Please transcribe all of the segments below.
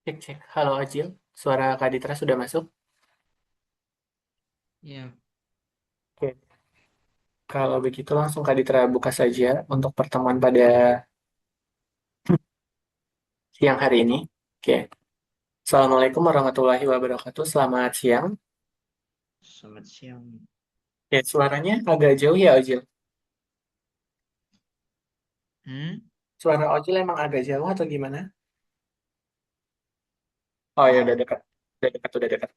Cek, cek. Halo Acil, suara Kak Ditra sudah masuk? Ya, Oke. Kalau begitu langsung Kak Ditra buka saja untuk pertemuan pada siang hari ini. Oke. Assalamualaikum warahmatullahi wabarakatuh. Selamat siang. selamat siang. Oke, suaranya agak jauh ya Acil. Hmm? Suara Acil emang agak jauh atau gimana? Oh ya, udah dekat. Udah dekat, udah dekat.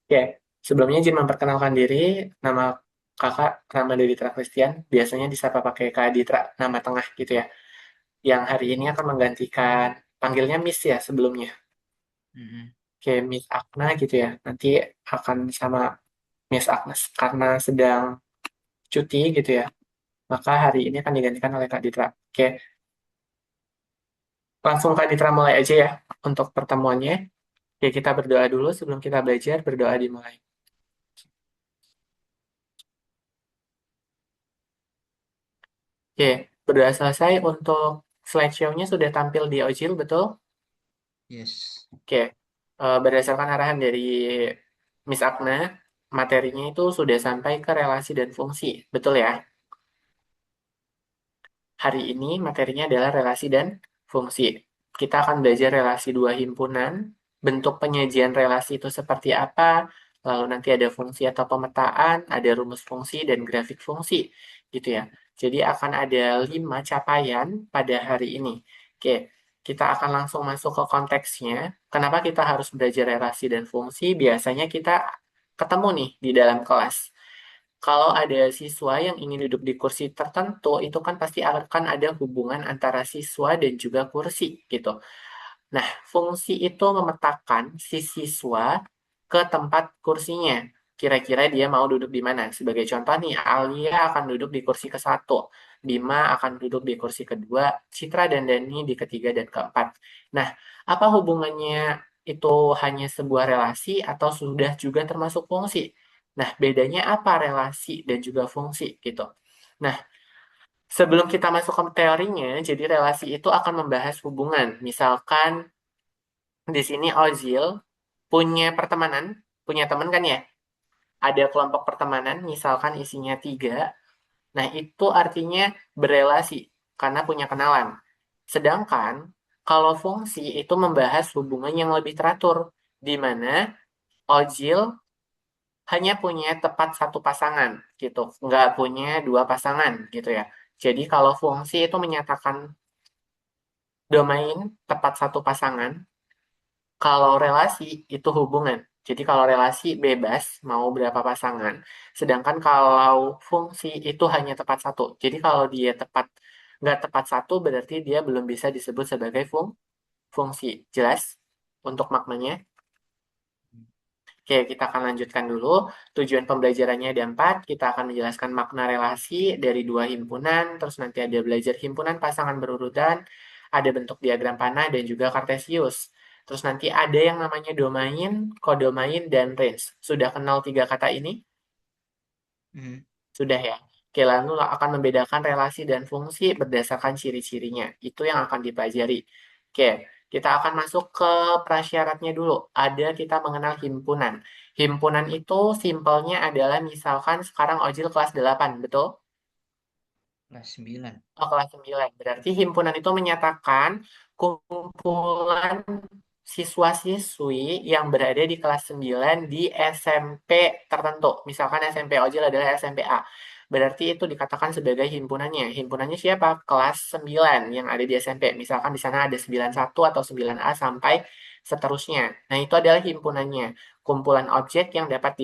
Oke. Sebelumnya izin memperkenalkan diri. Nama kakak Ramadhan Ditra Christian. Biasanya disapa pakai Kak Ditra, nama tengah gitu ya. Yang hari ini akan menggantikan, panggilnya Miss ya sebelumnya. Mm-mm. Kayak Miss Akna gitu ya. Nanti akan sama Miss Agnes karena sedang cuti gitu ya. Maka hari ini akan digantikan oleh Kak Ditra. Oke, langsung Kak Ditra mulai aja ya untuk pertemuannya. Oke, kita berdoa dulu sebelum kita belajar. Berdoa dimulai. Oke, berdoa selesai untuk slideshow-nya sudah tampil di Ojil, betul? Yes. Oke, berdasarkan arahan dari Miss Agna, materinya itu sudah sampai ke relasi dan fungsi, betul ya? Hari ini materinya adalah relasi dan fungsi. Kita akan belajar relasi dua himpunan, bentuk penyajian relasi itu seperti apa, lalu nanti ada fungsi atau pemetaan, ada rumus fungsi dan grafik fungsi, gitu ya. Jadi akan ada 5 capaian pada hari ini. Oke, kita akan langsung masuk ke konteksnya. Kenapa kita harus belajar relasi dan fungsi? Biasanya kita ketemu nih di dalam kelas. Kalau ada siswa yang ingin duduk di kursi tertentu, itu kan pasti akan ada hubungan antara siswa dan juga kursi gitu. Nah, fungsi itu memetakan si siswa ke tempat kursinya. Kira-kira dia mau duduk di mana? Sebagai contoh nih, Alia akan duduk di kursi ke-1, Bima akan duduk di kursi kedua, Citra dan Dani di ketiga dan keempat. Nah, apa hubungannya itu hanya sebuah relasi atau sudah juga termasuk fungsi? Nah, bedanya apa relasi dan juga fungsi gitu. Nah, sebelum kita masuk ke teorinya, jadi relasi itu akan membahas hubungan. Misalkan di sini Ozil punya pertemanan, punya teman kan ya? Ada kelompok pertemanan, misalkan isinya 3. Nah, itu artinya berelasi karena punya kenalan. Sedangkan kalau fungsi itu membahas hubungan yang lebih teratur, di mana Ozil hanya punya tepat satu pasangan gitu, nggak punya dua pasangan gitu ya. Jadi kalau fungsi itu menyatakan domain tepat satu pasangan, kalau relasi itu hubungan. Jadi kalau relasi bebas mau berapa pasangan, sedangkan kalau fungsi itu hanya tepat satu. Jadi kalau dia nggak tepat satu berarti dia belum bisa disebut sebagai fungsi. Jelas untuk maknanya? Oke, kita akan lanjutkan dulu. Tujuan pembelajarannya ada 4. Kita akan menjelaskan makna relasi dari dua himpunan. Terus nanti ada belajar himpunan pasangan berurutan. Ada bentuk diagram panah dan juga kartesius. Terus nanti ada yang namanya domain, kodomain, dan range. Sudah kenal 3 kata ini? Mm. Sudah ya. Oke, lalu akan membedakan relasi dan fungsi berdasarkan ciri-cirinya. Itu yang akan dipelajari. Oke, kita akan masuk ke prasyaratnya dulu. Ada kita mengenal himpunan. Himpunan itu simpelnya adalah misalkan sekarang Ojil kelas 8, betul? Kelas 9. Oh, kelas 9. Berarti himpunan itu menyatakan kumpulan siswa-siswi yang berada di kelas 9 di SMP tertentu. Misalkan SMP Ojil adalah SMP A. Berarti itu dikatakan sebagai himpunannya. Himpunannya siapa? Kelas 9 yang ada di SMP. Misalkan di sana ada 91 atau 9A sampai seterusnya. Nah, itu adalah himpunannya. Kumpulan objek yang dapat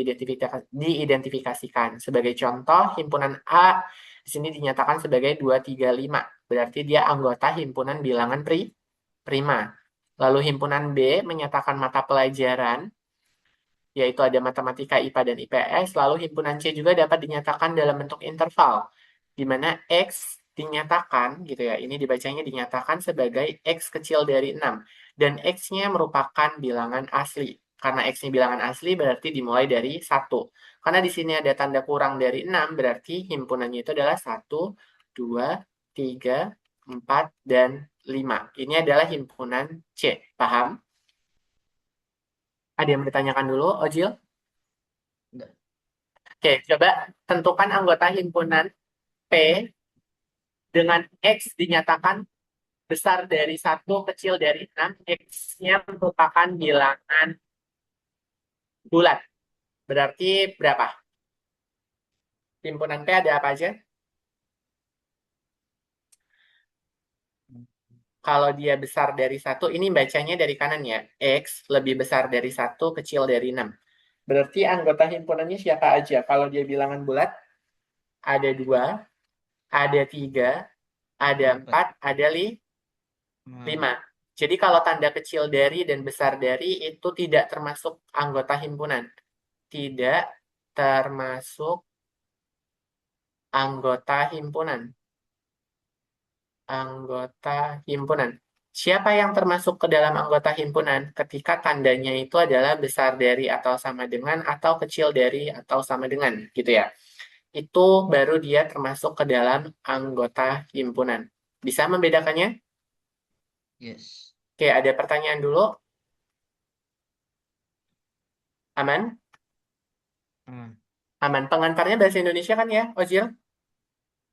diidentifikasikan. Sebagai contoh, himpunan A di sini dinyatakan sebagai 235. Berarti dia anggota himpunan bilangan prima. Lalu himpunan B menyatakan mata pelajaran, yaitu ada matematika, IPA, dan IPS. Lalu himpunan C juga dapat dinyatakan dalam bentuk interval, di mana X dinyatakan, gitu ya, ini dibacanya dinyatakan sebagai X kecil dari 6. Dan X-nya merupakan bilangan asli. Karena X-nya bilangan asli berarti dimulai dari 1. Karena di sini ada tanda kurang dari 6, berarti himpunannya itu adalah 1, 2, 3, 4, dan 5. Ini adalah himpunan C. Paham? Ada yang ditanyakan dulu, Ojil? Enggak. Oke, coba tentukan anggota himpunan P dengan X dinyatakan besar dari satu kecil dari 6. X-nya merupakan bilangan bulat. Berarti berapa? Himpunan P ada apa aja? Hmm. Kalau dia besar dari satu, ini bacanya dari kanan ya. X lebih besar dari satu, kecil dari 6. Berarti anggota himpunannya siapa aja? Kalau dia bilangan bulat, ada dua, ada tiga, ada Ada empat. empat, ada Nah, lima. Jadi kalau tanda kecil dari dan besar dari itu tidak termasuk anggota himpunan. Tidak termasuk anggota himpunan. Anggota himpunan. Siapa yang termasuk ke dalam anggota himpunan ketika tandanya itu adalah besar dari atau sama dengan atau kecil dari atau sama dengan gitu ya. Itu baru dia termasuk ke dalam anggota himpunan. Bisa membedakannya? yes. Oke, ada pertanyaan dulu. Aman? Aman. Aman. Pengantarnya bahasa Indonesia kan ya, Ojil?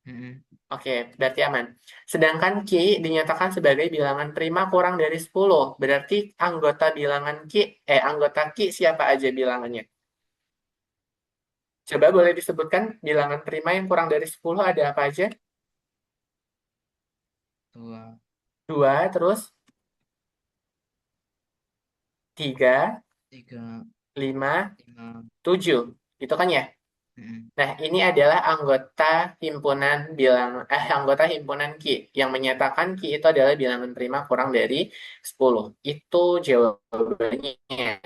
Mm-mm. Oke, berarti aman. Sedangkan Q dinyatakan sebagai bilangan prima kurang dari 10. Berarti anggota bilangan Q, anggota Q siapa aja bilangannya? Coba boleh disebutkan bilangan prima yang kurang dari 10 ada apa aja? Dua, Dua, terus tiga, tiga, lima, lima. 7. Itu kan ya? Mm-mm. Nah, ini adalah anggota himpunan Q yang menyatakan Q itu adalah bilangan prima kurang dari 10. Itu jawabannya.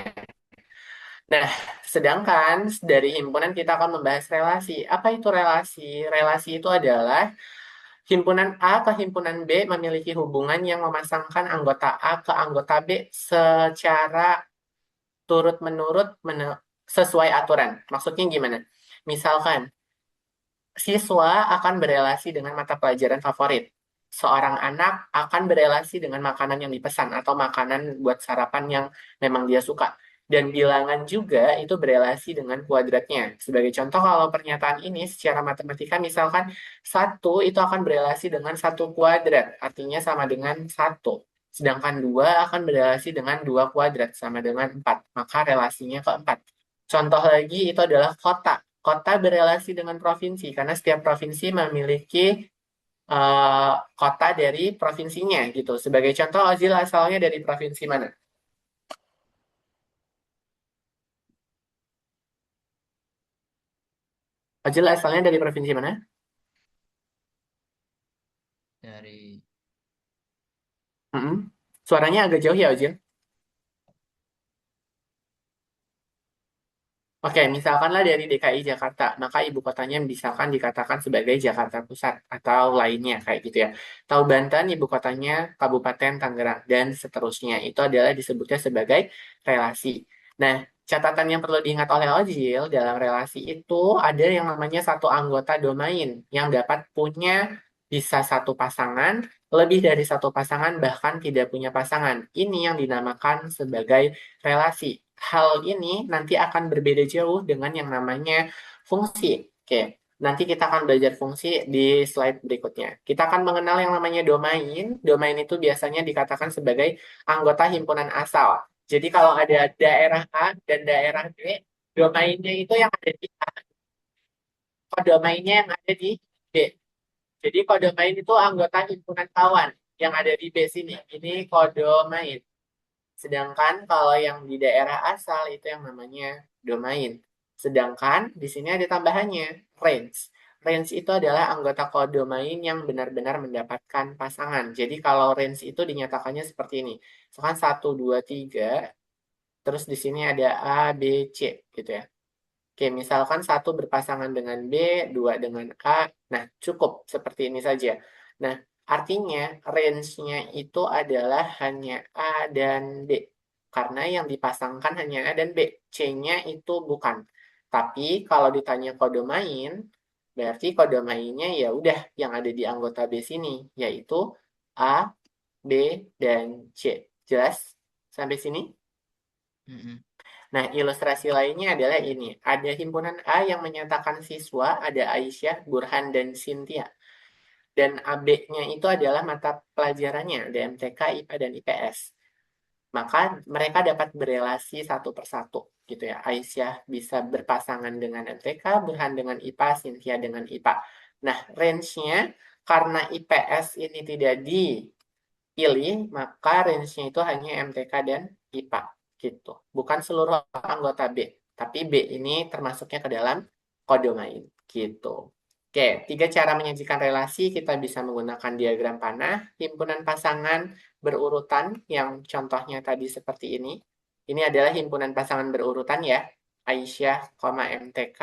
Nah, sedangkan dari himpunan kita akan membahas relasi. Apa itu relasi? Relasi itu adalah himpunan A ke himpunan B memiliki hubungan yang memasangkan anggota A ke anggota B secara turut-menurut sesuai aturan. Maksudnya gimana? Misalkan, siswa akan berelasi dengan mata pelajaran favorit. Seorang anak akan berelasi dengan makanan yang dipesan atau makanan buat sarapan yang memang dia suka. Dan bilangan juga itu berelasi dengan kuadratnya. Sebagai contoh, kalau pernyataan ini secara matematika, misalkan satu itu akan berelasi dengan satu kuadrat, artinya sama dengan satu. Sedangkan dua akan berelasi dengan dua kuadrat, sama dengan empat. Maka relasinya ke empat. Contoh lagi itu adalah kota. Kota berelasi dengan provinsi karena setiap provinsi memiliki eh, kota dari provinsinya gitu. Sebagai contoh, Ozil asalnya dari provinsi mana? Ozil asalnya dari provinsi mana? Dari Mm-mm. Suaranya agak jauh ya, Ozil. Oke, misalkanlah dari DKI Jakarta, maka ibu kotanya misalkan dikatakan sebagai Jakarta Pusat atau lainnya kayak gitu ya. Tahu Banten, ibu kotanya Kabupaten Tangerang dan seterusnya. Itu adalah disebutnya sebagai relasi. Nah, catatan yang perlu diingat oleh Ojil dalam relasi itu ada yang namanya satu anggota domain yang dapat punya bisa satu pasangan, lebih dari satu pasangan, bahkan tidak punya pasangan. Ini yang dinamakan sebagai relasi. Hal ini nanti akan berbeda jauh dengan yang namanya fungsi. Oke, nanti kita akan belajar fungsi di slide berikutnya. Kita akan mengenal yang namanya domain. Domain itu biasanya dikatakan sebagai anggota himpunan asal. Jadi kalau ada daerah A dan daerah B, domainnya itu yang ada di A, kodomainnya yang ada di B. Jadi kodomain itu anggota himpunan kawan yang ada di B sini. Ini kodomain. Sedangkan kalau yang di daerah asal itu yang namanya domain. Sedangkan di sini ada tambahannya, range. Range itu adalah anggota kodomain yang benar-benar mendapatkan pasangan. Jadi kalau range itu dinyatakannya seperti ini. Misalkan satu 2 3 terus di sini ada A, B, C gitu ya. Oke, misalkan satu berpasangan dengan B, dua dengan A. Nah, cukup seperti ini saja. Nah, artinya range-nya itu adalah hanya A dan B. Karena yang dipasangkan hanya A dan B. C-nya itu bukan. Tapi kalau ditanya kode main, berarti kode mainnya ya udah yang ada di anggota B sini, yaitu A, B, dan C. Jelas sampai sini? mm-mm. Nah, ilustrasi lainnya adalah ini. Ada himpunan A yang menyatakan siswa, ada Aisyah, Burhan, dan Cynthia. Dan AB-nya itu adalah mata pelajarannya, ada MTK, IPA, dan IPS. Maka mereka dapat berelasi satu persatu, gitu ya. Aisyah bisa berpasangan dengan MTK, Burhan dengan IPA, Cynthia dengan IPA. Nah, range-nya karena IPS ini tidak dipilih, maka range-nya itu hanya MTK dan IPA, gitu. Bukan seluruh anggota B, tapi B ini termasuknya ke dalam kodomain, gitu. Oke, tiga cara menyajikan relasi kita bisa menggunakan diagram panah, himpunan pasangan berurutan yang contohnya tadi seperti ini. Ini adalah himpunan pasangan berurutan ya, Aisyah, MTK.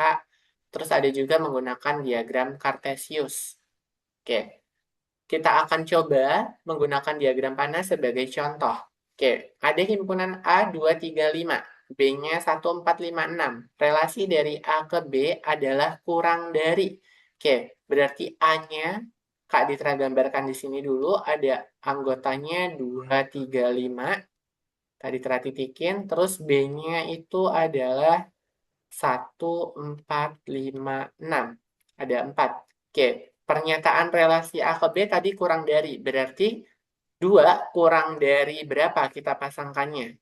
Terus ada juga menggunakan diagram Kartesius. Oke, kita akan coba menggunakan diagram panah sebagai contoh. Oke, ada himpunan A235, B-nya 1456. Relasi dari A ke B adalah kurang dari. Oke, berarti A-nya, Kak Ditra gambarkan di sini dulu, ada anggotanya 235. Tadi Ditra titikin, terus B-nya itu adalah 1456. Ada 4. Oke, pernyataan relasi A ke B tadi kurang dari. Berarti 2 kurang dari berapa kita pasangkannya?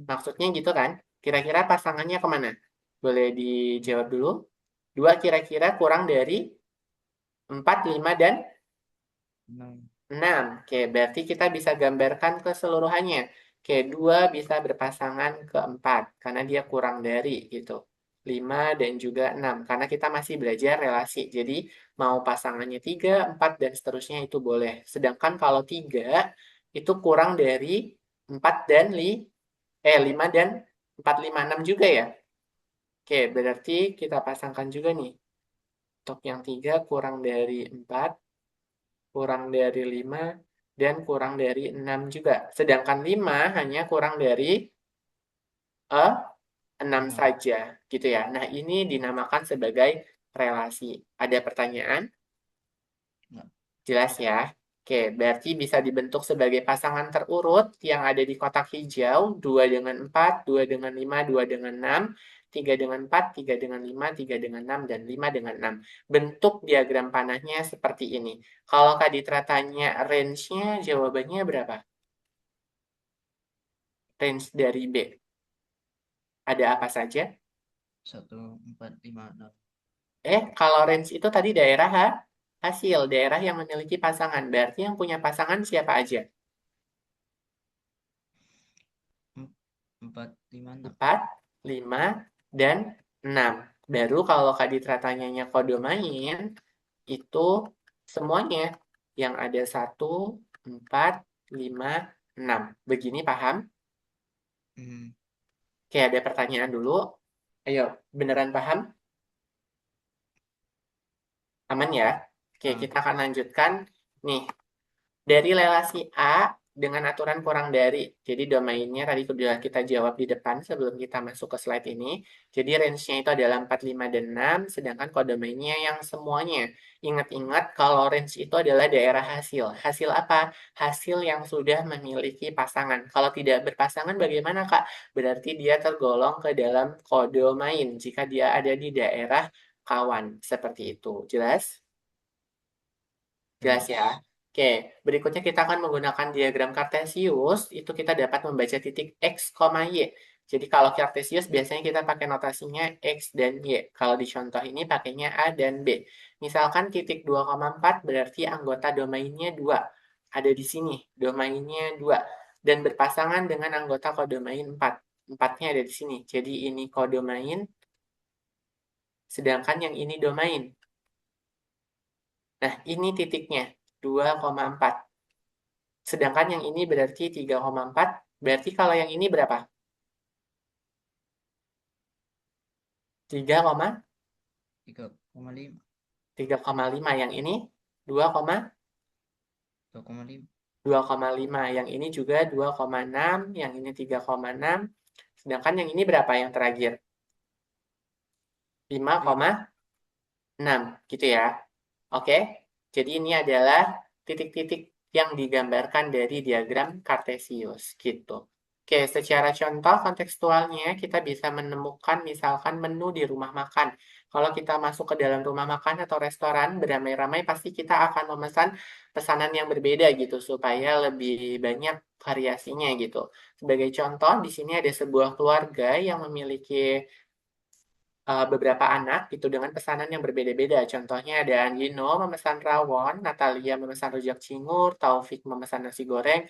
Maksudnya gitu kan? Kira-kira pasangannya kemana? Boleh dijawab dulu. 2 kira-kira kurang dari 4, 5, dan 6. 6. Oke, berarti kita bisa gambarkan keseluruhannya. Oke, 2 bisa berpasangan ke 4, karena dia kurang dari gitu. 5 dan juga 6, karena kita masih belajar relasi. Jadi, mau pasangannya 3, 4, dan seterusnya itu boleh. Sedangkan kalau 3, itu kurang dari 4 dan 5 dan 4, 5, 6 juga ya. Oke, berarti kita pasangkan juga nih. Untuk yang 3 kurang dari 4, kurang dari 5, dan kurang dari 6 juga. Sedangkan 5 hanya kurang dari 6 6. saja, gitu ya. Nah, ini dinamakan sebagai relasi. Ada pertanyaan? Enggak. Jelas ya? Oke, berarti bisa dibentuk sebagai pasangan terurut yang ada di kotak hijau, 2 dengan 4, 2 dengan 5, 2 dengan 6, 3 dengan 4, 3 dengan 5, 3 dengan 6, dan 5 dengan 6. Bentuk diagram panahnya seperti ini. Kalau Kak Ditra tanya range-nya, jawabannya berapa? Range dari B. Ada apa saja? 1, 4, 5, 6. Kalau range itu tadi daerah hasil, daerah yang memiliki pasangan. Berarti yang punya pasangan siapa aja? 4, 5, 6. 4, 5, dan 6. Baru kalau Kak Ditra tanyanya kodomain, itu semuanya yang ada 1, 4, 5, 6. Begini paham? Hmm. Oke, ada pertanyaan dulu. Ayo, beneran paham? Aman ya? Oke, Ah. kita akan lanjutkan. Nih, dari relasi A dengan aturan kurang dari. Jadi domainnya tadi sudah kita jawab di depan sebelum kita masuk ke slide ini. Jadi range-nya itu adalah 4, 5, dan 6, sedangkan kodomainnya yang semuanya. Ingat-ingat kalau range itu adalah daerah hasil. Hasil apa? Hasil yang sudah memiliki pasangan. Kalau tidak berpasangan bagaimana, Kak? Berarti dia tergolong ke dalam kodomain jika dia ada di daerah kawan. Seperti itu. Jelas? Jelas ya. Jelas. Oke, berikutnya kita akan menggunakan diagram Kartesius. Itu kita dapat membaca titik X, Y. Jadi kalau Kartesius biasanya kita pakai notasinya X dan Y. Kalau di contoh ini pakainya A dan B. Misalkan titik 2,4 berarti anggota domainnya 2. Ada di sini, domainnya 2. Dan berpasangan dengan anggota kodomain 4. 4-nya ada di sini. Jadi ini kodomain, sedangkan yang ini domain. Nah, ini titiknya, 2,4. Sedangkan yang ini berarti 3,4. Berarti kalau yang ini berapa? 3,3,5. 3,5. Yang ini 2,2,5. 2,5. Yang ini juga 2,6. Yang ini 3,6. Sedangkan yang ini berapa yang terakhir? 5,6. Gitu ya. Oke. Jadi ini adalah titik-titik yang digambarkan dari diagram Kartesius. Gitu. Oke, secara contoh kontekstualnya kita bisa menemukan misalkan menu di rumah makan. Kalau kita masuk ke dalam rumah makan atau restoran beramai-ramai pasti kita akan memesan pesanan yang berbeda gitu supaya lebih banyak variasinya gitu. Sebagai contoh, di sini ada sebuah keluarga yang memiliki beberapa anak gitu dengan pesanan yang berbeda-beda. Contohnya ada Andino memesan rawon, Natalia memesan rujak cingur, Taufik memesan nasi goreng,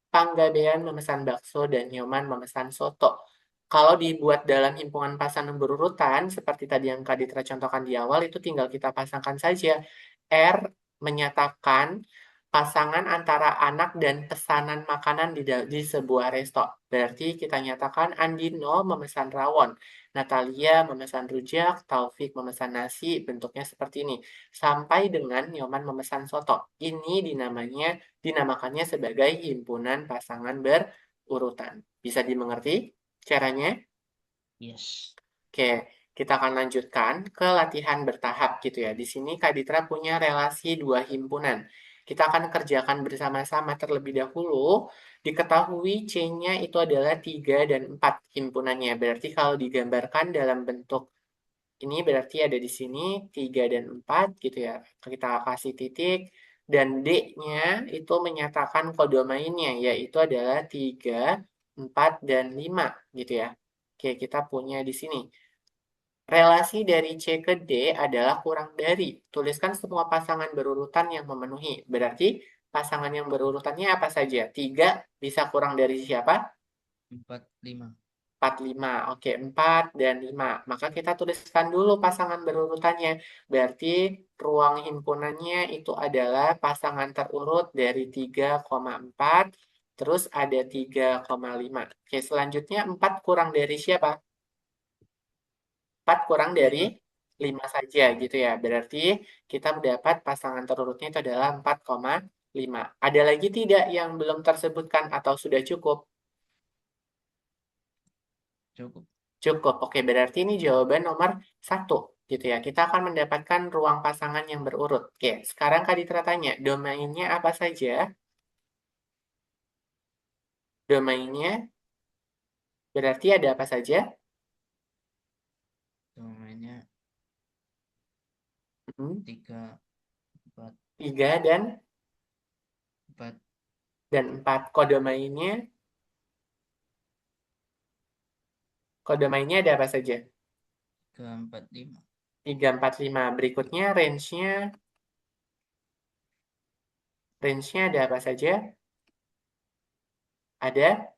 Panggabean memesan bakso, dan Nyoman memesan soto. Kalau dibuat dalam himpunan pasangan berurutan, seperti tadi yang Kak Ditra contohkan di awal, itu tinggal kita pasangkan saja. R menyatakan pasangan antara anak dan pesanan makanan di sebuah resto. Berarti kita nyatakan Andino memesan rawon, Natalia memesan rujak, Taufik memesan nasi, bentuknya seperti ini. Sampai dengan Nyoman memesan soto. Ini dinamakannya sebagai himpunan pasangan berurutan. Bisa dimengerti caranya? Yes. Oke, kita akan lanjutkan ke latihan bertahap gitu ya. Di sini Kak Ditra punya relasi dua himpunan. Kita akan kerjakan bersama-sama terlebih dahulu. Diketahui C-nya itu adalah 3 dan 4 himpunannya. Berarti kalau digambarkan dalam bentuk ini berarti ada di sini 3 dan 4 gitu ya. Kita kasih titik. Dan D-nya itu menyatakan kode mainnya, yaitu adalah 3, 4, dan 5 gitu ya. Oke, kita punya di sini. Relasi dari C ke D adalah kurang dari. Tuliskan semua pasangan berurutan yang memenuhi. Berarti pasangan yang berurutannya apa saja? 3 bisa kurang dari siapa? 45. 4, 5. Oke, 4 dan 5. Maka kita tuliskan dulu pasangan berurutannya. Berarti ruang himpunannya itu adalah pasangan terurut dari 3,4. Terus ada 3,5. Oke, selanjutnya 4 kurang dari siapa? 4 kurang dari 5. 5 saja gitu ya. Berarti kita mendapat pasangan terurutnya itu adalah 4,5. Ada lagi tidak yang belum tersebutkan atau sudah cukup? Cukup. Cukup. Oke, berarti ini jawaban nomor satu gitu ya. Kita akan mendapatkan ruang pasangan yang berurut. Oke, sekarang Kak Ditra tanya, domainnya apa saja? Domainnya berarti ada apa saja? Domainnya Hmm, 3, 4, 3 4, dan 4. Kode mainnya ada apa saja? 3, 4, 5. 3, 4, 5. Berikutnya range-nya ada apa saja? Ada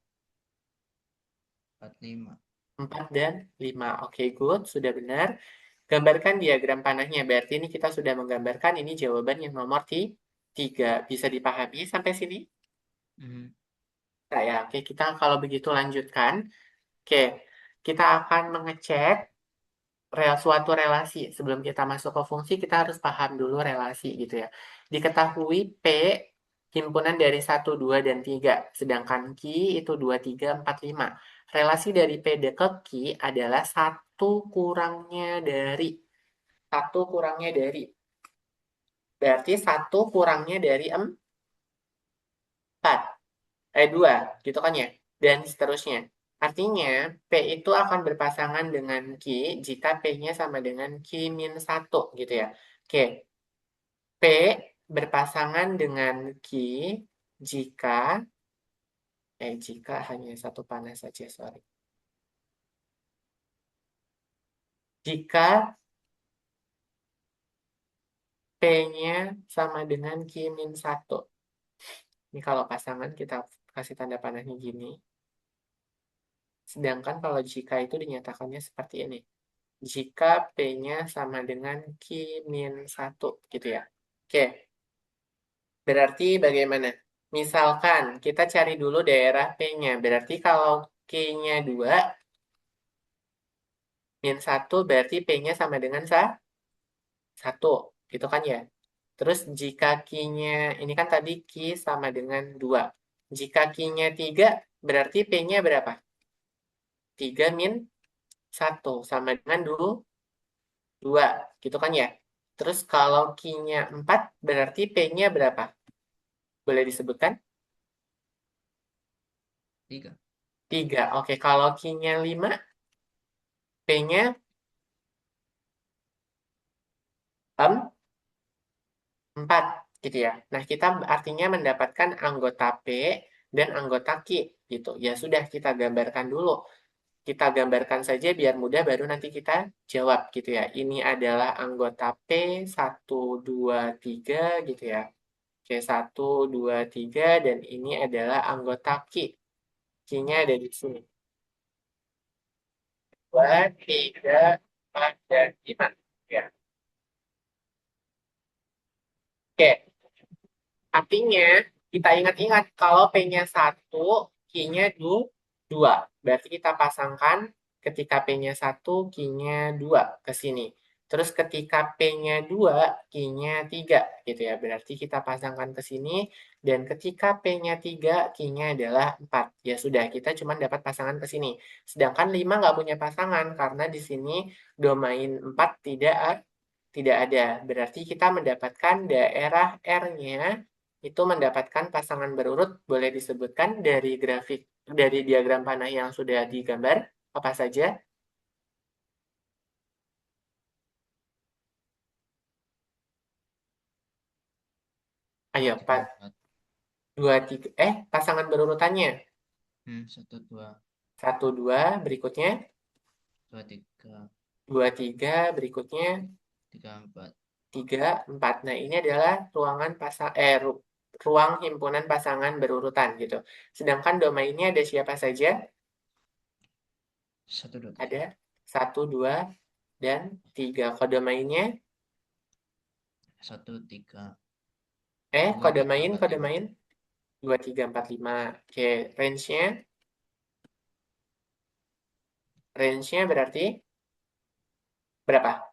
4, 5. 4 dan 5. Oke, good. Sudah benar. Gambarkan diagram panahnya. Berarti ini kita sudah menggambarkan ini jawaban yang nomor 3. Bisa dipahami sampai sini? Mhm. Nah, ya, oke. Kita kalau begitu lanjutkan. Oke, kita akan mengecek suatu relasi. Sebelum kita masuk ke fungsi, kita harus paham dulu relasi gitu ya. Diketahui P himpunan dari 1, 2, dan 3. Sedangkan Q itu 2, 3, 4, 5. Relasi dari P ke Q adalah satu kurangnya dari. Berarti satu kurangnya dari 4. 2, gitu kan ya? Dan seterusnya. Artinya, P itu akan berpasangan dengan Q jika P-nya sama dengan Q min 1, gitu ya. Oke, P berpasangan dengan Q jika, jika hanya satu panah saja, sorry. Jika P-nya sama dengan Q min 1. Ini kalau pasangan kita kasih tanda panahnya gini. Sedangkan kalau jika itu dinyatakannya seperti ini. Jika P-nya sama dengan Q min 1 gitu ya. Oke, berarti bagaimana? Misalkan kita cari dulu daerah P-nya. Berarti kalau Q-nya 2, min 1 berarti P-nya sama dengan 1. Gitu kan ya? Terus jika Q-nya, ini kan tadi Q sama dengan 2. Jika Q-nya 3, berarti P-nya berapa? 3 min 1 sama dengan 2. Gitu kan ya? Terus kalau Q-nya 4, berarti P-nya berapa? Boleh disebutkan? 3. 3. Oke, kalau Q-nya 5, P-nya 4 gitu ya. Nah, kita artinya mendapatkan anggota P dan anggota Q gitu. Ya sudah, kita gambarkan dulu. Kita gambarkan saja biar mudah, baru nanti kita jawab gitu ya. Ini adalah anggota P 1, 2, 3 gitu ya. Oke, 1, 2, 3, dan ini adalah anggota Q. Q-nya ada di sini. 2, 3, 4, dan 5. Ya. Oke, artinya, kita ingat-ingat kalau P-nya 1, Q-nya 2. Berarti kita pasangkan ketika P-nya 1, Q-nya 2 ke sini. Terus ketika P-nya 2, Q-nya 3 gitu ya. Berarti kita pasangkan ke sini. Dan ketika P-nya 3, Q-nya adalah 4. Ya sudah, kita cuma dapat pasangan ke sini. Sedangkan 5 nggak punya pasangan karena di sini domain 4 tidak ada. Berarti kita mendapatkan daerah R-nya itu mendapatkan pasangan berurut, boleh disebutkan dari grafik, dari diagram panah yang sudah digambar, apa saja? Ayo, Tiga Pak. empat. 2, 3, pasangan berurutannya. 1 2. 1, 2, berikutnya. 2 3. 2, 3, berikutnya. 3 4. 3, 4. Nah, ini adalah ruang himpunan pasangan berurutan gitu. Sedangkan domainnya ada siapa saja? 1 2 3. Ada 1, 2, dan 3. Kode mainnya, 1 3. dua kode tiga main, empat kode lima main. 2, 3, 4, 5. Oke, range-nya, range-nya berarti berapa?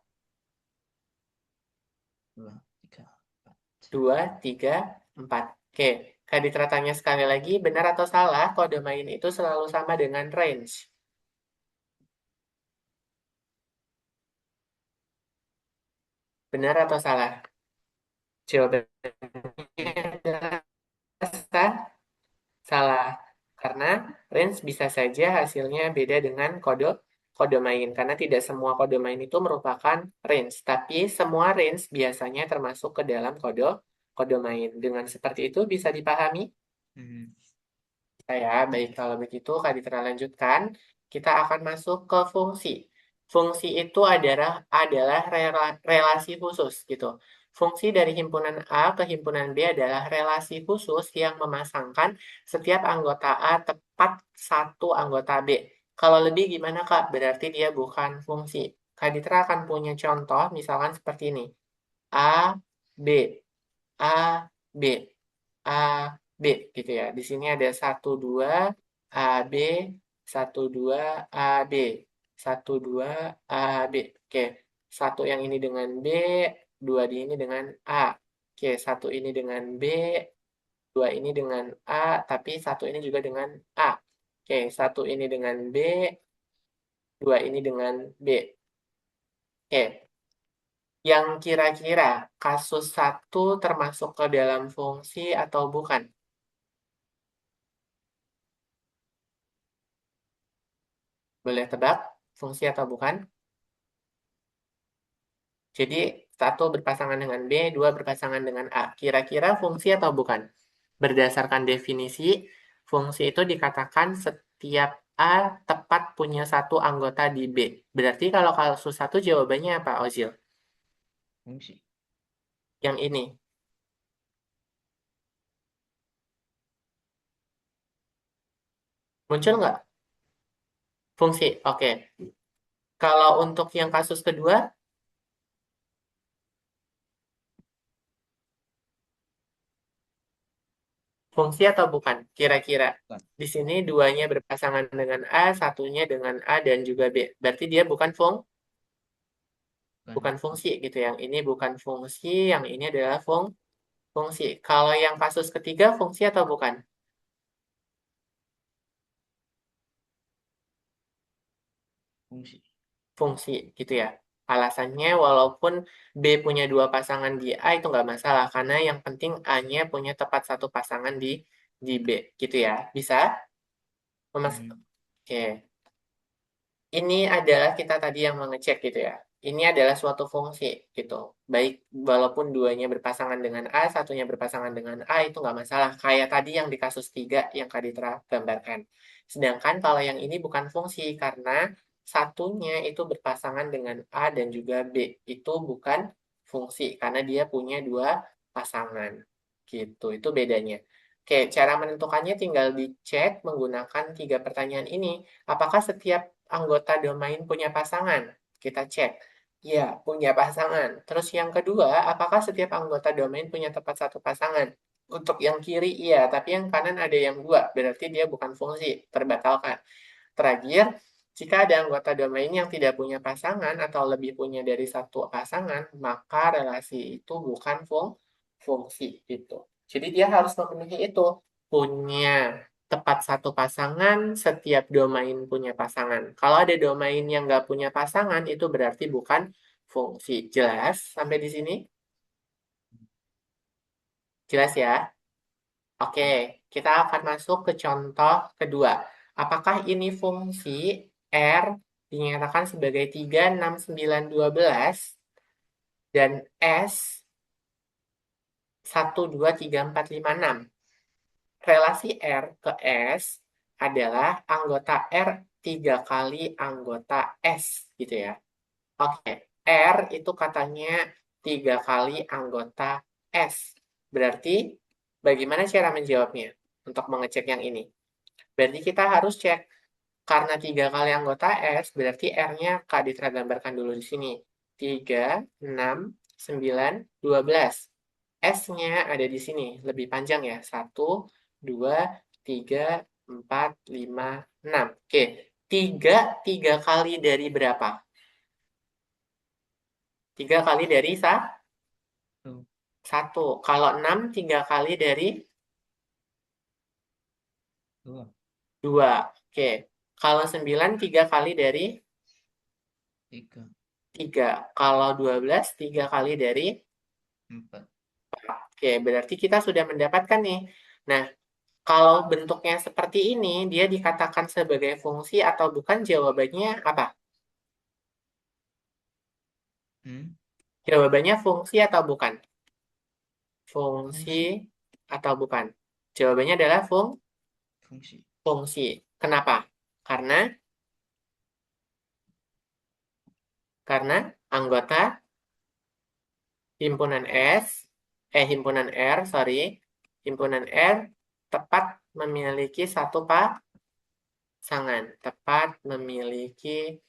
2 3 4. 2, 3, 4. Oke, Kak Ditra tanya sekali lagi, benar atau salah kode main itu selalu sama dengan range? Benar atau salah? Jawabannya adalah salah. Karena range bisa saja hasilnya beda dengan kode kode main. Karena tidak semua kode main itu merupakan range. Tapi semua range biasanya termasuk ke dalam kode kode main. Dengan seperti itu bisa dipahami? Hmm. Ya, baik kalau begitu Kak Ditra lanjutkan. Kita akan masuk ke fungsi. Fungsi itu adalah relasi khusus gitu. Fungsi dari himpunan A ke himpunan B adalah relasi khusus yang memasangkan setiap anggota A tepat satu anggota B. Kalau lebih gimana Kak? Berarti dia bukan fungsi. Kak Ditra akan punya contoh misalkan seperti ini. A, B, A, B. A, B gitu ya. Di sini ada 1, 2, A, B, 1, 2, A, B, 1, 2, A, B. Oke, satu yang ini dengan B, dua di ini dengan A. Oke, satu ini dengan B, dua ini dengan A, tapi satu ini juga dengan A. Oke, satu ini dengan B, dua ini dengan B. Oke, yang kira-kira kasus satu termasuk ke dalam fungsi atau bukan? Boleh tebak fungsi atau bukan? Jadi, satu berpasangan dengan B, dua berpasangan dengan A. Kira-kira fungsi atau bukan? Berdasarkan definisi, fungsi itu dikatakan setiap A tepat punya satu anggota di B. Berarti kalau kasus satu jawabannya apa, Ozil? Fungsi. Yang ini. Muncul nggak? Fungsi. Oke. Kalau untuk yang kasus kedua, fungsi atau bukan? Kira-kira. Bukan. Di sini duanya berpasangan dengan A, satunya dengan A dan juga B. Berarti dia bukan Bukan. bukan fungsi gitu. Yang ini bukan fungsi, yang ini adalah fungsi. Kalau yang kasus ketiga fungsi atau bukan? Fungsi. Fungsi gitu ya. Alasannya walaupun B punya dua pasangan di A itu nggak masalah karena yang penting A-nya punya tepat satu pasangan di B gitu ya. Bisa? Hmm. Oke, ini adalah kita tadi yang mengecek gitu ya. Ini adalah suatu fungsi gitu. Baik, walaupun duanya berpasangan dengan A, satunya berpasangan dengan A, itu nggak masalah. Kayak tadi yang di kasus 3 yang Kak Ditra gambarkan. Sedangkan kalau yang ini bukan fungsi, karena satunya itu berpasangan dengan A dan juga B. Itu bukan fungsi, karena dia punya dua pasangan. Gitu, itu bedanya. Oke, cara menentukannya tinggal dicek menggunakan tiga pertanyaan ini. Apakah setiap anggota domain punya pasangan? Kita cek. Ya, punya pasangan. Terus yang kedua, apakah setiap anggota domain punya tepat satu pasangan? Untuk yang kiri, iya. Tapi yang kanan ada yang dua. Berarti dia bukan fungsi. Terbatalkan. Terakhir, jika ada anggota domain yang tidak punya pasangan atau lebih punya dari satu pasangan, maka relasi itu bukan fungsi. Gitu. Jadi dia harus memenuhi itu. Punya tepat satu pasangan, setiap domain punya pasangan. Kalau ada domain yang nggak punya pasangan, itu berarti bukan fungsi. Jelas sampai di sini? Jelas ya? Oke, Ya. kita akan masuk ke contoh kedua. Apakah ini fungsi R dinyatakan sebagai 3, 6, 9, 12 dan S 1, 2, 3, 4, 5, 6. Relasi R ke S adalah anggota R 3 kali anggota S, gitu ya. Oke, R itu katanya 3 kali anggota S. Berarti bagaimana cara menjawabnya untuk mengecek yang ini? Berarti kita harus cek, karena 3 kali anggota S, berarti R-nya Kak Ditra gambarkan dulu di sini. 3, 6, 9, 12. S-nya ada di sini, lebih panjang ya. 1, 2, 3, 4, 5, 6. Oke, 3 kali dari berapa? 3 kali dari Tuh. 1. Kalau 6, 3 kali dari Dua. 2. Oke. Kalau 9, 3 kali dari Tiga. 3. Kalau 12, 3 kali dari 4. 4. Oke, berarti kita sudah mendapatkan nih. Nah, kalau bentuknya seperti ini, dia dikatakan sebagai fungsi atau bukan, jawabannya apa? Hmm. Jawabannya fungsi atau bukan? Fungsi Fungsi. atau bukan? Jawabannya adalah Fungsi. fungsi. Kenapa? Karena karena anggota himpunan himpunan R, sorry, himpunan R tepat memiliki satu pasangan, tepat memiliki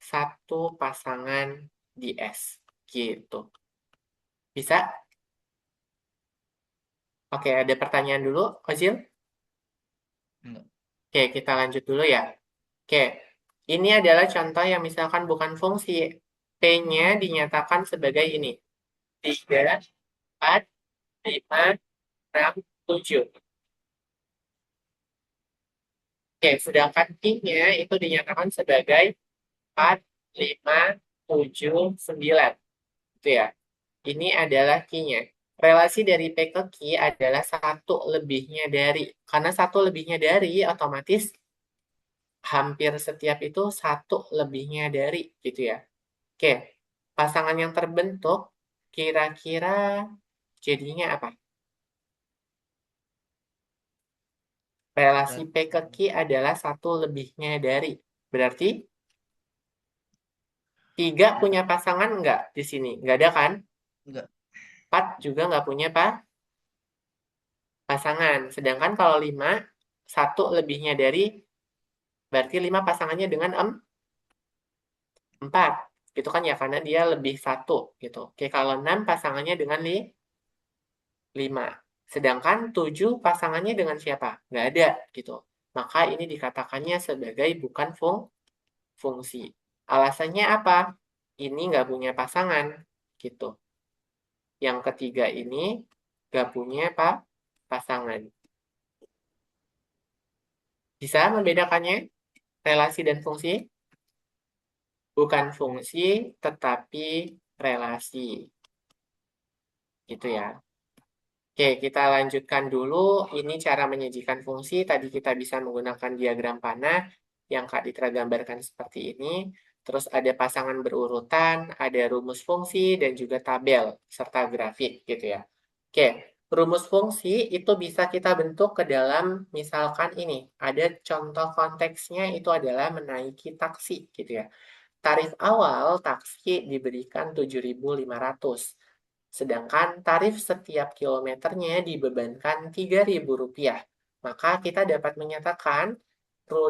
satu pasangan di S, gitu. Bisa? Oke, ada pertanyaan dulu, Ozil? Enggak. Oke, kita lanjut dulu ya. Oke, ini adalah contoh yang misalkan bukan fungsi. P-nya dinyatakan sebagai ini. 3, 4, 5, 6, 7. Oke, sedangkan Q-nya itu dinyatakan sebagai 4, 5, 7, 9. Itu ya. Ini adalah Q-nya. Relasi dari P ke Q adalah satu lebihnya dari. Karena satu lebihnya dari, otomatis hampir setiap itu satu lebihnya dari, gitu ya. Oke, pasangan yang terbentuk kira-kira jadinya apa? Relasi P Berarti ke Q adalah satu lebihnya dari. Berarti 3 punya pasangan enggak di sini? Enggak ada kan? enggak. 4 juga nggak punya pasangan. Sedangkan kalau 5, satu lebihnya dari, berarti 5 pasangannya dengan 4. Gitu kan ya, karena dia lebih satu gitu. Oke, kalau 6 pasangannya dengan 5. Sedangkan 7 pasangannya dengan siapa? Nggak ada gitu. Maka ini dikatakannya sebagai bukan fungsi. Alasannya apa? Ini nggak punya pasangan gitu. Yang ketiga ini nggak punya pasangan. Bisa membedakannya? Relasi dan fungsi? Bukan fungsi, tetapi relasi. Gitu ya. Oke, kita lanjutkan dulu. Ini cara menyajikan fungsi. Tadi kita bisa menggunakan diagram panah yang Kak Ditra gambarkan seperti ini. Terus ada pasangan berurutan, ada rumus fungsi, dan juga tabel serta grafik gitu ya. Oke, rumus fungsi itu bisa kita bentuk ke dalam misalkan ini. Ada contoh konteksnya itu adalah menaiki taksi gitu ya. Tarif awal taksi diberikan 7.500. Sedangkan tarif setiap kilometernya dibebankan Rp3.000. Maka kita dapat menyatakan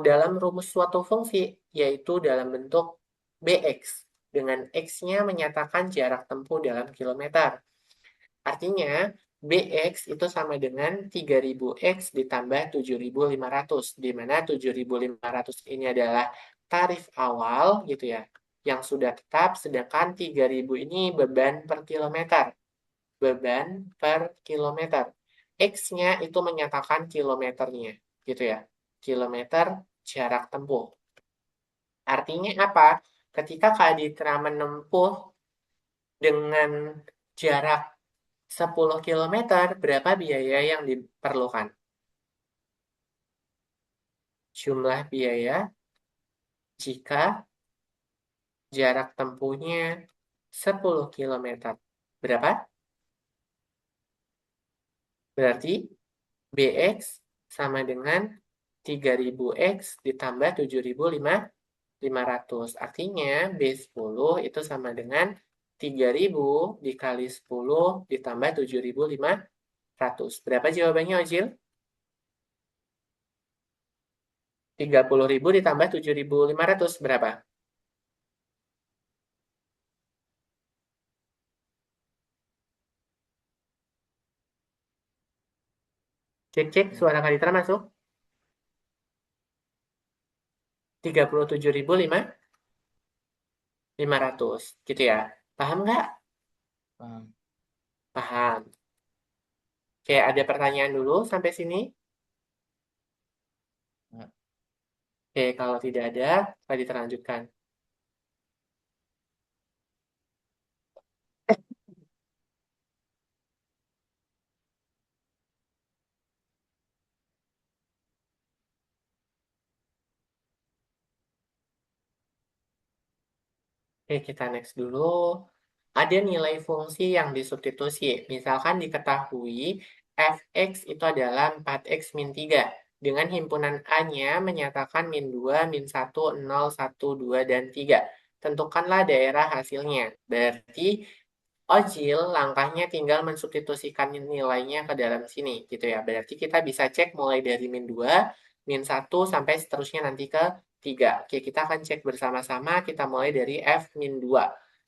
dalam rumus suatu fungsi, yaitu dalam bentuk Bx. Dengan X-nya menyatakan jarak tempuh dalam kilometer. Artinya, Bx itu sama dengan 3.000X ditambah 7.500, di mana 7.500 ini adalah tarif awal gitu ya, yang sudah tetap, sedangkan 3.000 ini beban per kilometer. Beban per kilometer. X-nya itu menyatakan kilometernya, gitu ya. Kilometer jarak tempuh. Artinya apa? Ketika Kak Ditra menempuh dengan jarak 10 kilometer, berapa biaya yang diperlukan? Jumlah biaya jika jarak tempuhnya 10 kilometer. Berapa? Berarti Bx sama dengan 3.000X ditambah 7.500. Artinya B10 itu sama dengan 3.000 dikali 10 ditambah 7.500. Berapa jawabannya, Ojil? 30.000 ditambah 7.500 berapa? Cek-cek, Ya, suara Kaditra masuk. 37.500. Gitu ya. Paham nggak? paham. Paham. Oke, ada pertanyaan dulu sampai sini? Ya, Oke, kalau tidak ada, Kaditra lanjutkan. Oke, kita next dulu. Ada nilai fungsi yang disubstitusi. Misalkan diketahui fx itu adalah 4x min 3. Dengan himpunan A-nya menyatakan min 2, min 1, 0, 1, 2, dan 3. Tentukanlah daerah hasilnya. Berarti Ojil langkahnya tinggal mensubstitusikan nilainya ke dalam sini gitu ya. Berarti kita bisa cek mulai dari min 2, min 1 sampai seterusnya nanti ke 3. Oke, kita akan cek bersama-sama. Kita mulai dari F min 2.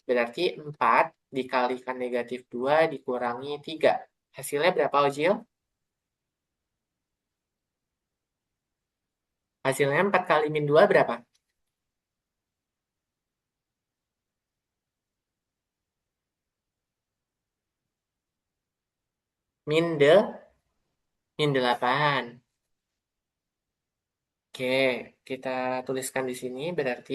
Berarti 4 dikalikan negatif 2 dikurangi 3. Hasilnya berapa, Ojil? Hasilnya 4 kali min 2 berapa? Min 8. Oke, kita tuliskan di sini berarti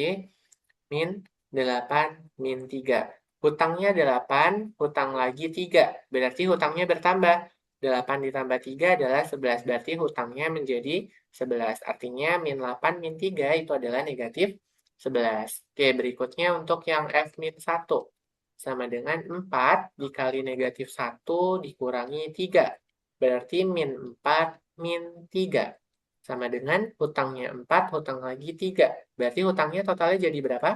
min 8 min 3. Hutangnya 8, hutang lagi 3. Berarti hutangnya bertambah. 8 ditambah 3 adalah 11. Berarti hutangnya menjadi 11. Artinya min 8 min 3 itu adalah negatif 11. Oke, berikutnya untuk yang F min 1. Sama dengan 4 dikali negatif 1 dikurangi 3. Berarti min 4 min 3. Sama dengan hutangnya 4, hutang lagi 3. Berarti hutangnya totalnya jadi berapa?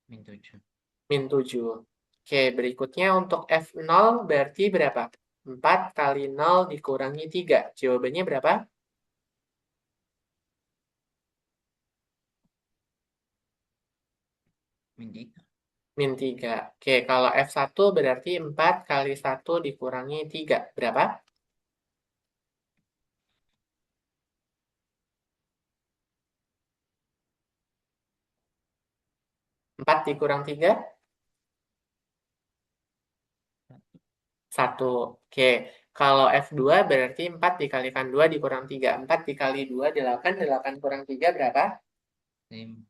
min 7. Min 7. Oke, berikutnya untuk F0 berarti berapa? 4 kali 0 dikurangi 3. Jawabannya berapa? Min 3. Min 3. Oke, kalau F1 berarti 4 kali 1 dikurangi 3. Berapa? 4 dikurang 3? 1. Oke, kalau F2 berarti 4 dikalikan 2 dikurang 3. 4 dikali 2, 8. 8 kurang 3 berapa? 5.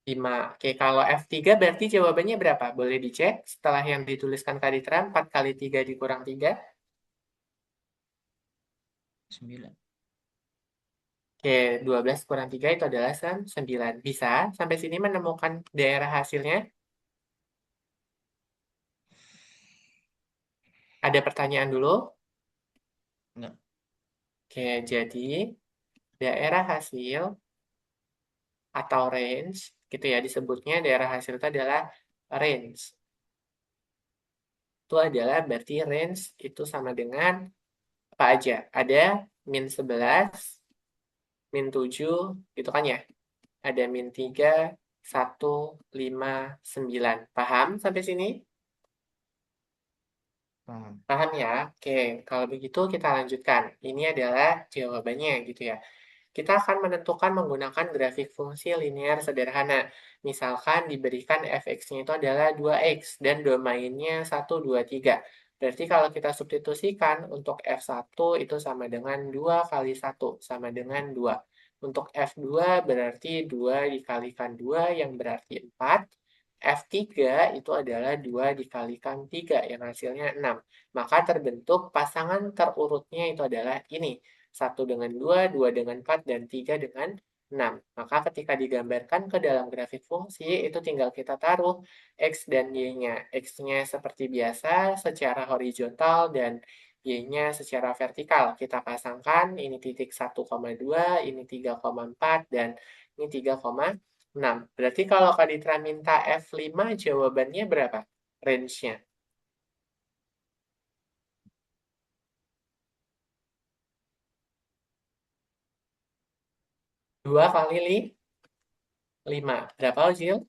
5. Oke, kalau F3 berarti jawabannya berapa? Boleh dicek setelah yang dituliskan Kaditra, 4 kali 3 dikurang 3. 9. Oke, 12 kurang 3 itu adalah 9. Bisa sampai sini menemukan daerah hasilnya? Ada pertanyaan dulu? Enggak. Oke, jadi daerah hasil atau range, gitu ya disebutnya daerah hasil itu adalah range. Itu adalah berarti range itu sama dengan apa aja? Ada -11, -7, gitu kan ya? Ada -3, 1, 5, 9. Paham sampai sini? Paham. Paham ya? Oke, kalau begitu kita lanjutkan. Ini adalah jawabannya gitu ya. Kita akan menentukan menggunakan grafik fungsi linear sederhana. Misalkan diberikan fx-nya itu adalah 2x dan domainnya 1, 2, 3. Berarti kalau kita substitusikan untuk f1 itu sama dengan 2 kali 1, sama dengan 2. Untuk f2 berarti 2 dikalikan 2 yang berarti 4. F3 itu adalah 2 dikalikan 3 yang hasilnya 6. Maka terbentuk pasangan terurutnya itu adalah ini. 1 dengan 2, 2 dengan 4, dan 3 dengan 6. Maka ketika digambarkan ke dalam grafik fungsi, itu tinggal kita taruh X dan Y-nya. X-nya seperti biasa secara horizontal dan Y-nya secara vertikal. Kita pasangkan, ini titik 1,2, ini 3,4, dan ini 3,6. Berarti kalau Kak Ditra minta F5, jawabannya berapa? Range-nya. 2 kali 5. Berapa, Ojil?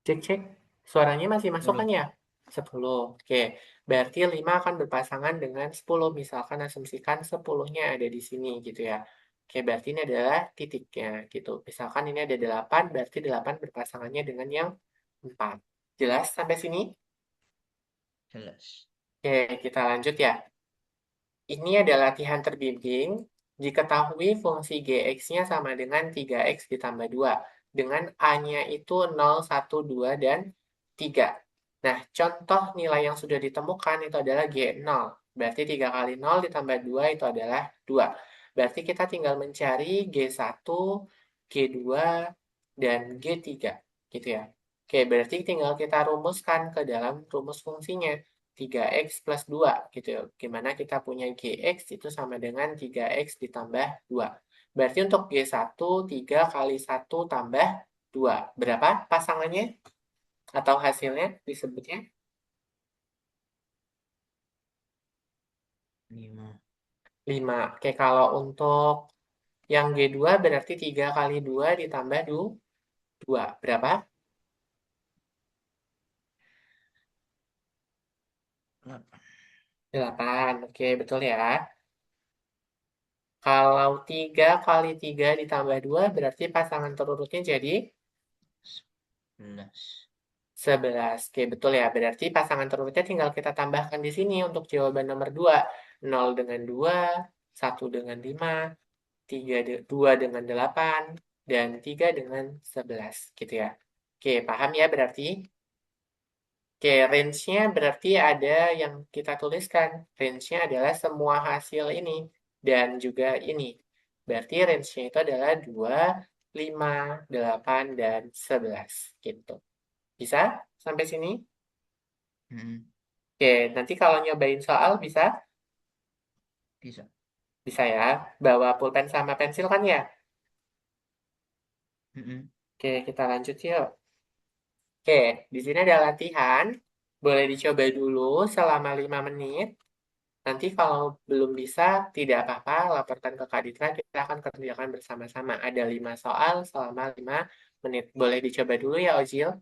Cek, cek. Suaranya masih masuk kan 10. ya? 10. Oke. Berarti 5 akan berpasangan dengan 10. Misalkan asumsikan 10-nya ada di sini gitu ya. Oke, berarti ini adalah titiknya gitu. Misalkan ini ada 8, berarti 8 berpasangannya dengan yang 4. Jelas sampai sini? Jelas. Oke, kita lanjut ya. Ini adalah latihan terbimbing. Diketahui fungsi gx-nya sama dengan 3x ditambah 2. Dengan a-nya itu 0, 1, 2, dan 3. Nah, contoh nilai yang sudah ditemukan itu adalah G0. Berarti 3 kali 0 ditambah 2 itu adalah 2. Berarti kita tinggal mencari G1, G2, dan G3. Gitu ya. Oke, berarti tinggal kita rumuskan ke dalam rumus fungsinya. 3x plus 2 gitu ya. Gimana kita punya gx itu sama dengan 3x ditambah 2. Berarti untuk g1, 3 kali 1 tambah 2. Berapa pasangannya? Atau hasilnya disebutnya? 5. 5. Oke, kalau untuk yang G2 berarti 3 kali 2 ditambah 2. Berapa? 8. 8. Oke, betul ya. Kalau 3 kali 3 ditambah 2 berarti pasangan terurutnya jadi 11. 11. Oke, betul ya. Berarti pasangan terurutnya tinggal kita tambahkan di sini untuk jawaban nomor 2. 0 dengan 2, 1 dengan 5, 2 dengan 8, dan 3 dengan 11. Gitu ya. Oke, paham ya berarti? Oke, range-nya berarti ada yang kita tuliskan. Range-nya adalah semua hasil ini. Dan juga ini. Berarti range-nya itu adalah 2, 5, 8, dan 11. Gitu. Bisa sampai sini? Mm-mm. Oke, nanti kalau nyobain soal bisa? Bisa. Bisa ya. Bawa pulpen sama pensil kan ya? Mm-mm. Oke, kita lanjut yuk. Oke, di sini ada latihan. Boleh dicoba dulu selama 5 menit. Nanti kalau belum bisa, tidak apa-apa, laporkan ke Kak Ditra, kita akan kerjakan bersama-sama. Ada 5 soal selama 5 menit. Boleh dicoba dulu ya, Ojil?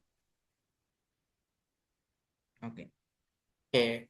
Oke. Oke,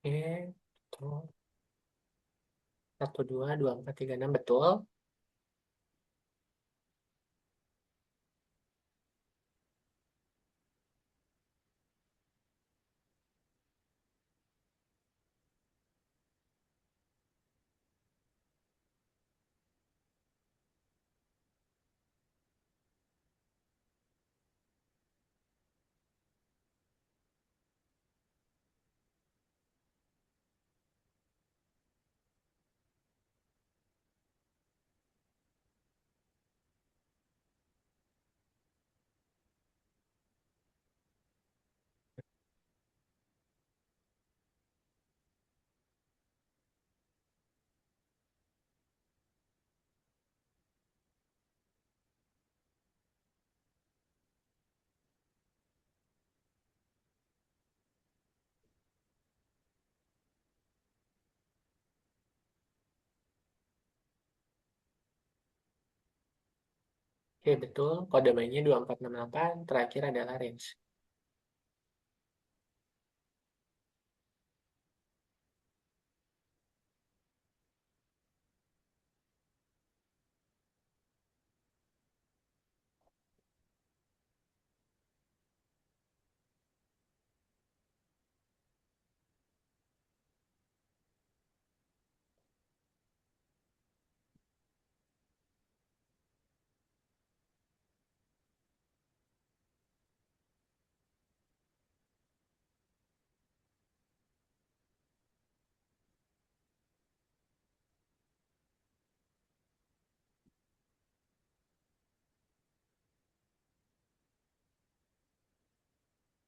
Oke, betul. 1, 2, 2, 4, 3, 6, betul. Oke, betul. Kode mainnya 2468. Terakhir adalah range.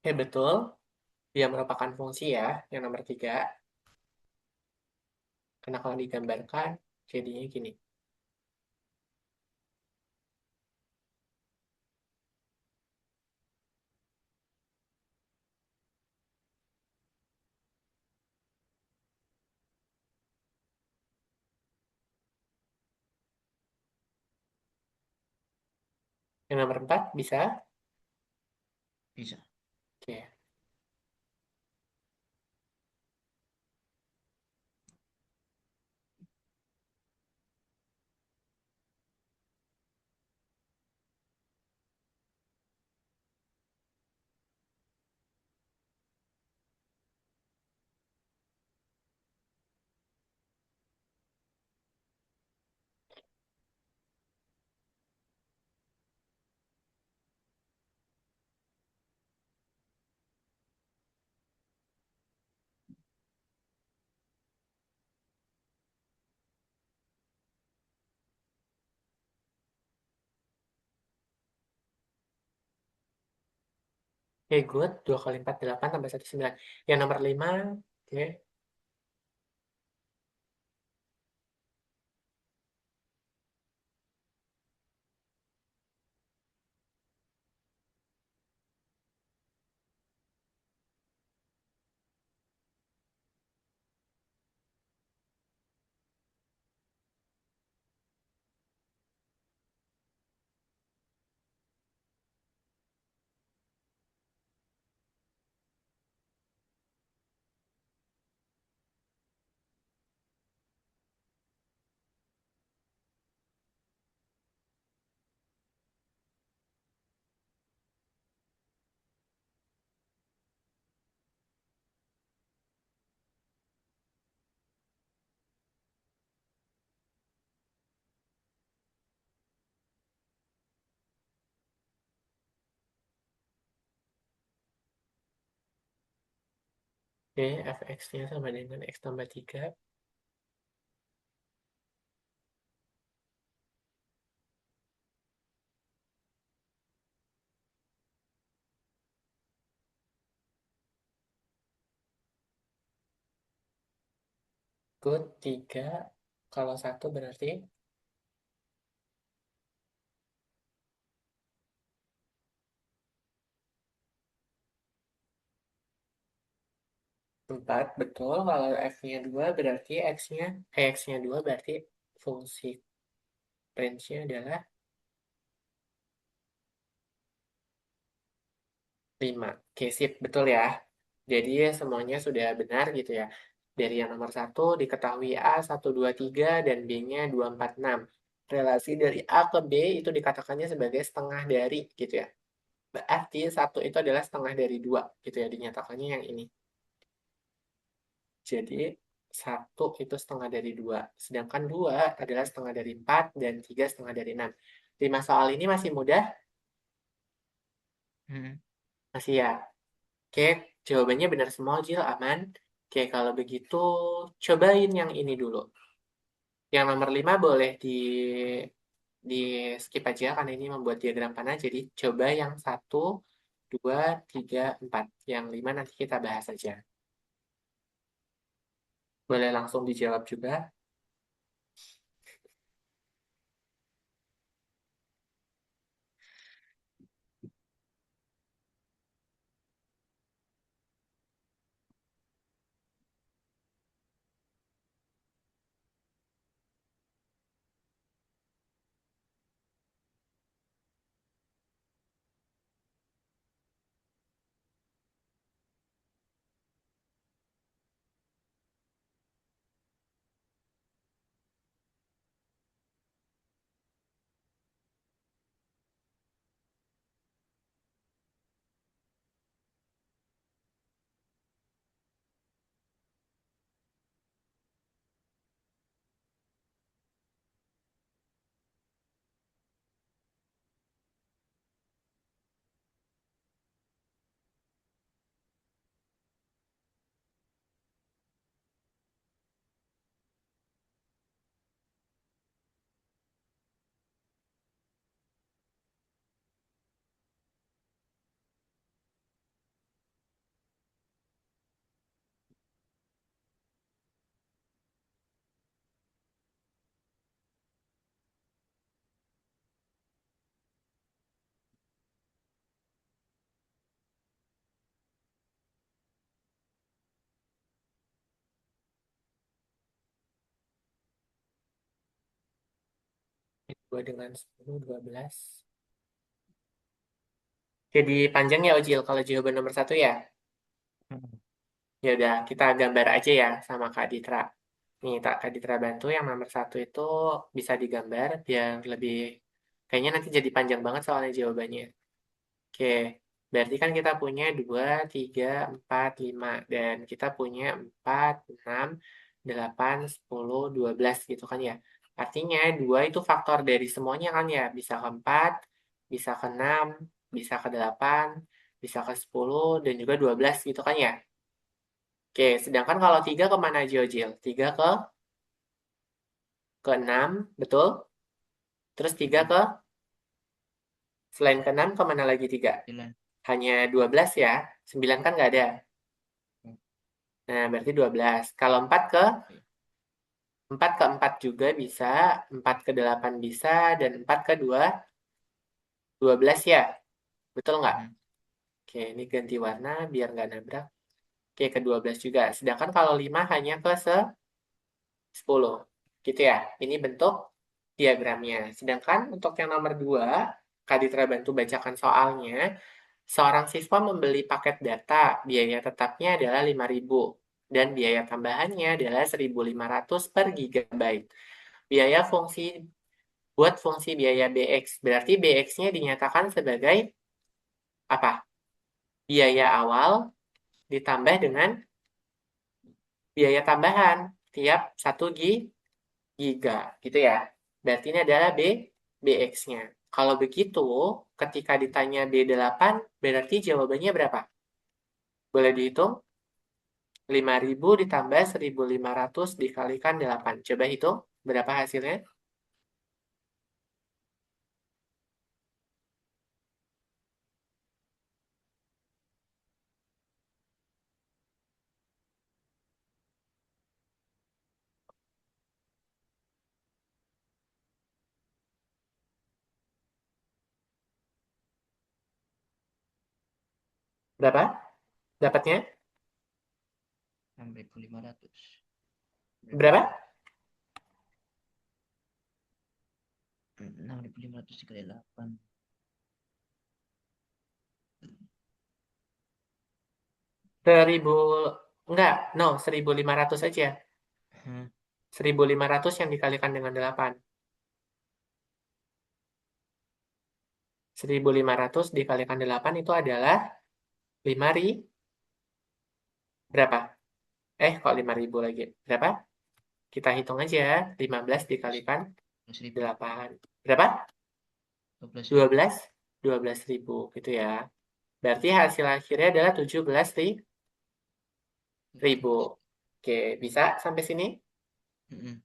Oke, betul. Dia merupakan fungsi ya, yang nomor 3. Karena kalau digambarkan, jadinya gini. Yang nomor 4 bisa? Bisa. Oke. Oke, good. 2 kali 4, 8 tambah 1, 9. Yang nomor 5, oke. Oke, fx-nya sama dengan x tambah 3. Good, 3. Kalau 1 berarti empat. Betul. Kalau f-nya 2 berarti x-nya 2 berarti fungsi range-nya adalah 5. Oke, sip. Betul ya. Jadi semuanya sudah benar gitu ya. Dari yang nomor satu diketahui A 1, 2, 3 dan B-nya 2, 4, 6. Relasi dari A ke B itu dikatakannya sebagai setengah dari gitu ya. Berarti satu itu adalah setengah dari dua gitu ya. Dinyatakannya yang ini. Jadi satu itu setengah dari dua. Sedangkan dua adalah setengah dari empat dan tiga setengah dari enam. 5 soal ini masih mudah? Hmm. Masih ya? Oke, jawabannya benar semua, Jil, aman. Oke, kalau begitu cobain yang ini dulu. Yang nomor 5 boleh di skip aja karena ini membuat diagram panah. Jadi coba yang satu, 2, 3, 4. Yang 5 nanti kita bahas aja. Boleh langsung dijawab juga. 2 dengan 10, 12. Jadi panjang ya, Ojil, kalau jawaban nomor satu ya. Hmm. Ya udah, kita gambar aja ya sama Kak Ditra. Nih, Kak Ditra bantu yang nomor satu itu bisa digambar biar lebih... Kayaknya nanti jadi panjang banget soalnya jawabannya. Oke, berarti kan kita punya 2, 3, 4, 5. Dan kita punya 4, 6, 8, 10, 12 gitu kan ya. Artinya 2 itu faktor dari semuanya kan ya. Bisa ke 4, bisa ke 6, bisa ke 8, bisa ke 10, dan juga 12 gitu kan ya. Oke, sedangkan kalau 3 kemana aja, Jil? 3 ke 6, betul? Terus 3 Hmm. ke, selain ke 6, kemana lagi 3? Jalan. Hanya 12 ya. 9 kan nggak ada. Hmm. Nah, berarti 12. Kalau 4 ke Oke. 4 ke 4 juga bisa, 4 ke 8 bisa, dan 4 ke 2, 12 ya. Betul nggak? Hmm. Oke, ini ganti warna biar nggak nabrak. Oke, ke 12 juga. Sedangkan kalau 5 hanya ke 10. Gitu ya. Ini bentuk diagramnya. Sedangkan untuk yang nomor 2, Kaditra bantu bacakan soalnya. Seorang siswa membeli paket data, biaya tetapnya adalah 5.000 dan biaya tambahannya adalah 1.500 per gigabyte. Biaya fungsi buat fungsi biaya BX. Berarti BX-nya dinyatakan sebagai apa? Biaya awal ditambah dengan biaya tambahan tiap 1 giga gitu ya. Berarti ini adalah BX-nya. Kalau begitu, ketika ditanya B8, berarti jawabannya berapa? Boleh dihitung? 5.000 ditambah 1.500 dikalikan 8. Coba hitung berapa hasilnya? Berapa? Dapatnya? 6.500 Berapa? 6.500 dikali 8. 1000, enggak, no, 1500 aja. Hah? 1500 yang dikalikan dengan 8. 1500 dikalikan 8 itu adalah 5 berapa? Kok 5000 lagi? Berapa? Kita hitung aja. 15 dikalikan 12.000. 8. Berapa? 12.000. 12? 12.000 gitu ya. Berarti hasil akhirnya adalah 17.000. 17. Oke, bisa sampai sini? Mm-mm.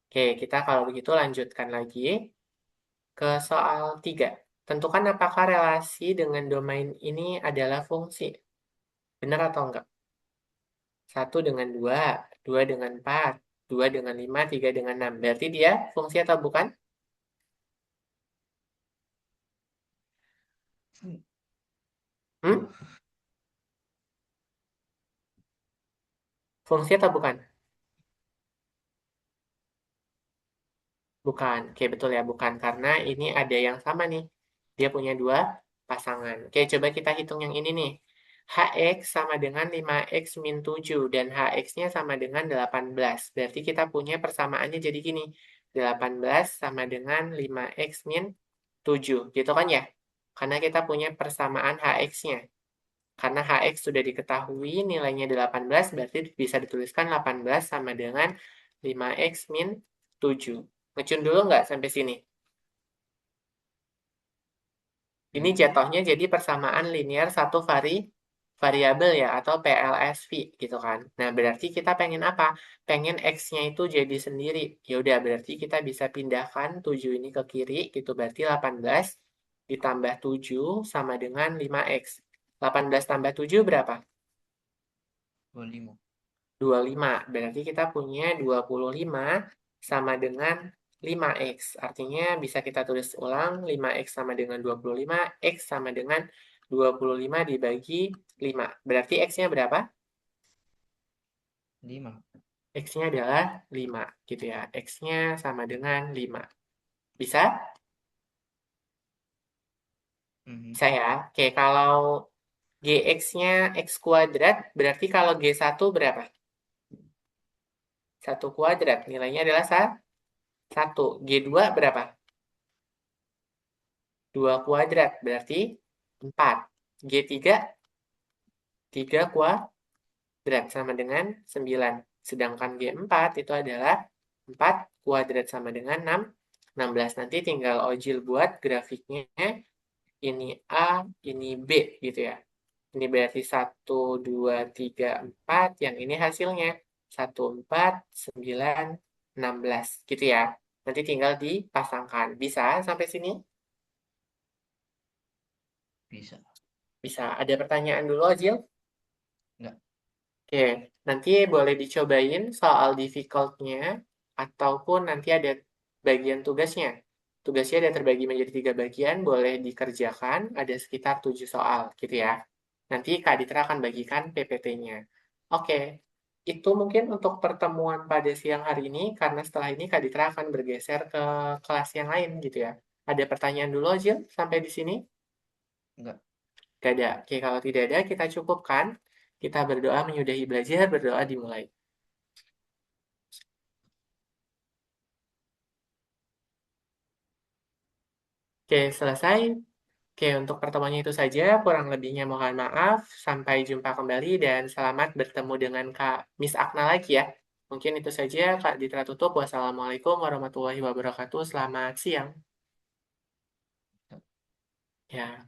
Oke, kita kalau begitu lanjutkan lagi ke soal 3. Tentukan apakah relasi dengan domain ini adalah fungsi. Benar atau enggak? 1 dengan 2, 2 dengan 4, 2 dengan 5, 3 dengan 6. Berarti dia fungsi atau bukan? Hmm? Aduh. Fungsi atau bukan? Bukan. Oke, betul ya, bukan. Karena ini ada yang sama nih. Dia punya dua pasangan. Oke, coba kita hitung yang ini nih. HX sama dengan 5X min 7 dan HX-nya sama dengan 18. Berarti kita punya persamaannya jadi gini. 18 sama dengan 5X min 7. Gitu kan ya? Karena kita punya persamaan HX-nya. Karena HX sudah diketahui nilainya 18, berarti bisa dituliskan 18 sama dengan 5X min 7. Ngecun dulu nggak sampai sini? Ini Mm. jatuhnya jadi persamaan linear satu variabel ya, atau PLSV gitu kan. Nah, berarti kita pengen apa? Pengen X-nya itu jadi sendiri. Ya udah, berarti kita bisa pindahkan 7 ini ke kiri, gitu. Berarti 18 ditambah 7 sama dengan 5X. 18 tambah 7 berapa? 25. 25. Berarti kita punya 25 sama dengan 5X. Artinya bisa kita tulis ulang 5X sama dengan 25, X sama dengan 25 dibagi 5. Berarti X-nya berapa? 5. X-nya adalah 5 gitu ya. X-nya sama dengan 5. Bisa? Mhm. Bisa ya. Oke, kalau GX-nya X kuadrat, berarti kalau G1 berapa? 1 kuadrat. Nilainya adalah 1. G2 berapa? 2 kuadrat, berarti 4. G3, 3 kuadrat sama dengan 9. Sedangkan G4 itu adalah 4 kuadrat sama dengan 6. 16. Nanti tinggal Ojil buat grafiknya. Ini A, ini B gitu ya. Ini berarti 1, 2, 3, 4. Yang ini hasilnya 1, 4, 9, 16 gitu ya. Nanti tinggal dipasangkan. Bisa sampai sini? Bisa. Bisa. Ada pertanyaan dulu, Ojil? Enggak. Oke, nanti boleh dicobain soal difficult-nya, ataupun nanti ada bagian tugasnya. Tugasnya ada terbagi menjadi 3 bagian, boleh dikerjakan, ada sekitar 7 soal, gitu ya. Nanti Kak Ditra akan bagikan PPT-nya. Oke, itu mungkin untuk pertemuan pada siang hari ini, karena setelah ini Kak Ditra akan bergeser ke kelas yang lain, gitu ya. Ada pertanyaan dulu, Jil, sampai di sini? Enggak. Gak ada. Oke, kalau tidak ada, kita cukupkan. Kita berdoa menyudahi belajar, berdoa dimulai. Oke, selesai. Oke, untuk pertemuannya itu saja. Kurang lebihnya mohon maaf. Sampai jumpa kembali dan selamat bertemu dengan Kak Miss Akna lagi ya. Mungkin itu saja, Kak Ditra tutup. Wassalamualaikum warahmatullahi wabarakatuh. Selamat siang. Ya.